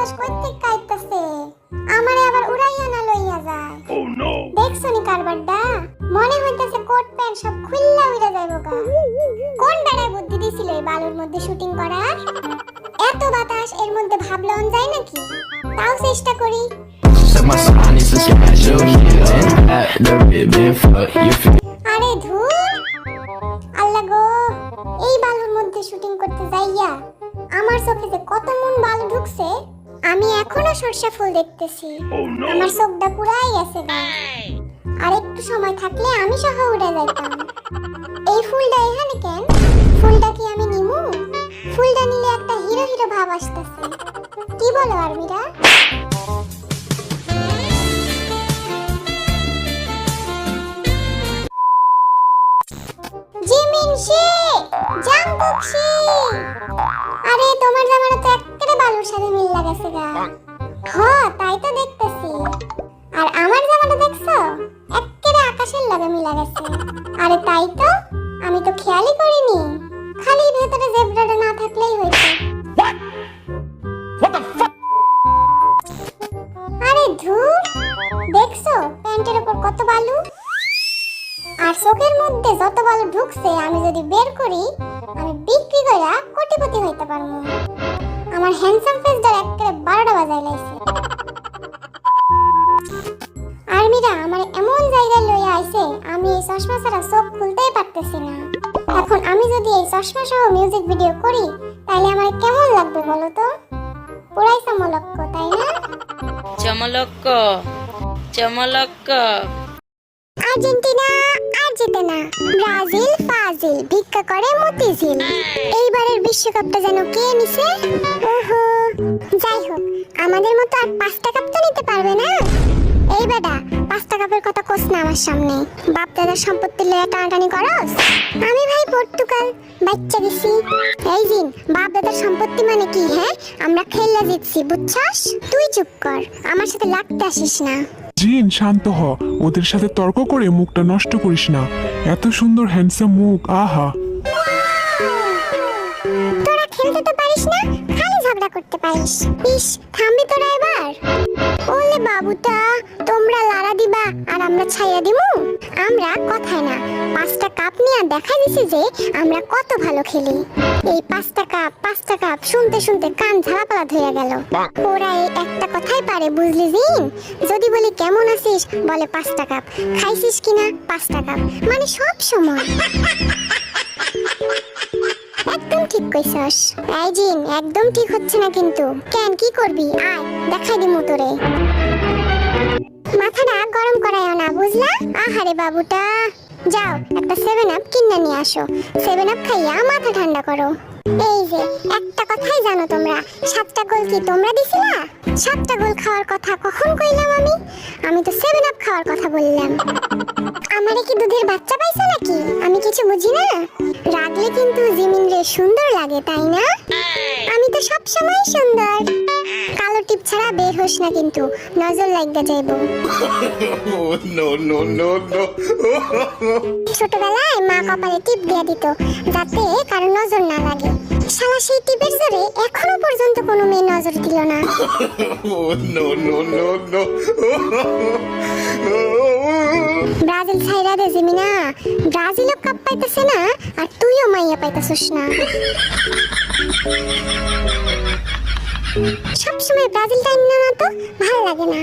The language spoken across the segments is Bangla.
বাতাস কই থেকে আইতাছে, আমারে আবার উড়াইয়া না লইয়া যায়। দেখছনি কারবারডা, মনে হইতাছে কোট প্যান্ট সব খুললা উড়া যাইবো গা। কোন বেড়ায় বুদ্ধি দিছিল এই বালুর মধ্যে শুটিং করার? এত বাতাস এর মধ্যে ভাবলন যায় নাকি? তাও চেষ্টা করি। আরে ধুর, আল্লাহ গো, এই বালুর মধ্যে শুটিং করতে যাইয়া আমার চোখে যে কত মন বালু ঢুকছে, আমি এখনো সরষা ফুল দেখতেছি। আমার চোখটা পুরাই গেছে গা। আর একটু সময় থাকলে আমি সহ উড়ে যাইতাম। এই ফুলটা এখানে কেন? ফুলটা কি আমি নিমু? ফুলটা নিলে একটা হিরো হিরো ভাব আসতেছে। কি বলো আরমিরা? জিমিনশি, জাংকুকশি, আরে তোমার জামাটা তো একেবারে বালুর সাথে মিল লাগাছে গা। হ্যাঁ, তাই তো দেখতেছি। আর আমার জামাটা দেখছো, একেবারে আকাশের লাগা মিল লাগাছে। আরে তাই তো, আমি তো খেয়ালই করিনি। খালি ভেতরে জেব্রাটা না থাকলেই হইতো। আরে ধুর, দেখছো প্যান্টের উপর কত বালু? আর চোখের মধ্যে যত বালু ঢুকছে আমি যদি বের করি, আমি বিক্রি কইরা কোটিপতি হইতে পারবো। আমার হ্যান্ডসাম ফেসটার একেবারে 12টা বাজায় লাইছে। আর্মিরা আমার এমন জায়গায় লইয়া আইছে, আমি এই চশমা ছাড়া চোখ খুলতেই পারতেছি না। এখন আমি যদি এই চশমা সহ মিউজিক ভিডিও করি, তাহলে আমার কেমন লাগবে বলো তো? পুরাই চমলক্ক, তাই না? চমলক্ক, চমলক্ক। আর্জেন্টিনা আর্জেন্টিনা, ব্রাজিল ফাজিল, ভিক্ষা করে মতিঝিল। এইবারের বিশ্বকাপটা যেন কে নিছে? ওহো, যাই হোক, আমাদের মতো আর 5টা কাপ তো নিতে পারবে না। এই বেটা, 5টা কাপের কথা কোস না আমার সামনে। বাপ দাদার সম্পত্তি লইয়া টানাটানি করস? আমি ভাই পর্তুগাল বাচ্চা গেছি। এই জিন, বাপ দাদার সম্পত্তি মানে কি? হ্যাঁ, আমরা খেললা জিতছি, বুঝছস? তুই চুপ কর, আমার সাথে লাগতে আসিস না। জিন, শান্ত হ। ওদের সাথে তর্ক করে মুখটা নষ্ট করিস না। এত সুন্দর হ্যান্ডসাম মুখ, আহা। তোরা খেলতে তো পারিস না, খালি ঝগড়া করতে পারিস। ইস, থামবি তোরা এবার? ওলে বাবুটা, তোমরা লাড়া দিবা আর আমরা ছাইয়া দিমু? আমরা কথায় না, 5টা কাপ নিয়ে দেখাই দিছি যে আমরা কত ভালো খেলি। এই 5টা কাপ শুনতে শুনতে কান ঝাড়াপালা ধরে গেল। ওরা এই একটা কথাই পারে, বুঝলি জিন? যদি বলি কেমন আছিস, বলে 5টা কাপ। খাইছিস কিনা? 5টা কাপ। মানে সব সময়। একদম ঠিক কইছস। এই জিন, একদম ঠিক হচ্ছে না কিন্তু। কেন, কি করবি? আয় দেখাই দিমু তোরে। মাথাটা গরম করায়ও না, বুঝলা? আহারে বাবুটা, যাও একটা 7 আপ কিনে নিয়ে আসো। 7 আপ খাইয়া মাথা ঠান্ডা করো। এই যে একটা কথাই জানো তোমরা, 7টা গোল কি তোমরা দিছিলা? 7টা গোল খাওয়ার কথা কখন কইলাম আমি? আমি তো 7 আপ খাওয়ার কথা বললাম। আমারে কি দুধের বাচ্চা পাইছো নাকি? আমি কিছু বুঝি না। রাগলে কিন্তু জিমিন রে সুন্দর লাগে, তাই না? আমি তো সব সময় সুন্দর। কালো টিপ ছাড়া বের হোস না কিন্তু, নজর লাগা যাইবো। ছোটবেলায় মা কপালে টিপ দিয়ে দিত, যাতে কারো নজর না লাগে। শালা সেই টিপের জোরে এখনো পর্যন্ত কোনো মেয়ে নজর দিল না। ব্রাজিল ছাইরা দে জিমিনা, ব্রাজিলও কাপ পাইতেছে না, আর তুইও মাইয়া পাইতেছিস না। সবসময় ব্রাজিল টাইম না তো ভালো লাগে না।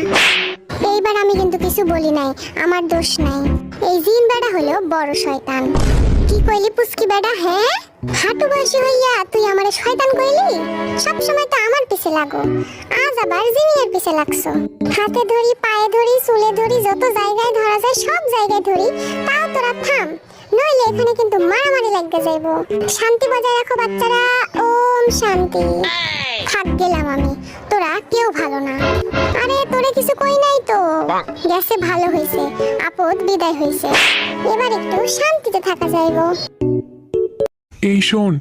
এইবার আমি কিন্তু কিছু বলি নাই, আমার দোষ নাই। এই জিন বেড়া হলো বড় শয়তান। কি কইলি পুচকি বেড়া? হ্যাঁ, হাঁটু বয়সী হইয়া তুই আমারে শয়তান কইলি? সবসময় তো আমার পিছে লাগো, আজ আবার জিমিনের পিছে লাগছো। হাতে ধরি, পায়ে ধরি, চুলে ধরি, যত জায়গায় ধরা যায় সব জায়গায় ধরি, তাও তোরা থাম, নইলে এখানে কিন্তু মারামারি লাগবে যাইবো। শান্তি বজায় রাখো বাচ্চারা, ওম শান্তি। থাক গেলাম আমি, তোরা কেউ ভালো না। আরে তোরে কিছু কই নাই তো, গেছে ভালো হইছে, আপদ বিদায় হইছে। এবার একটু শান্তিতে থাকা যাইবো। এই শোন,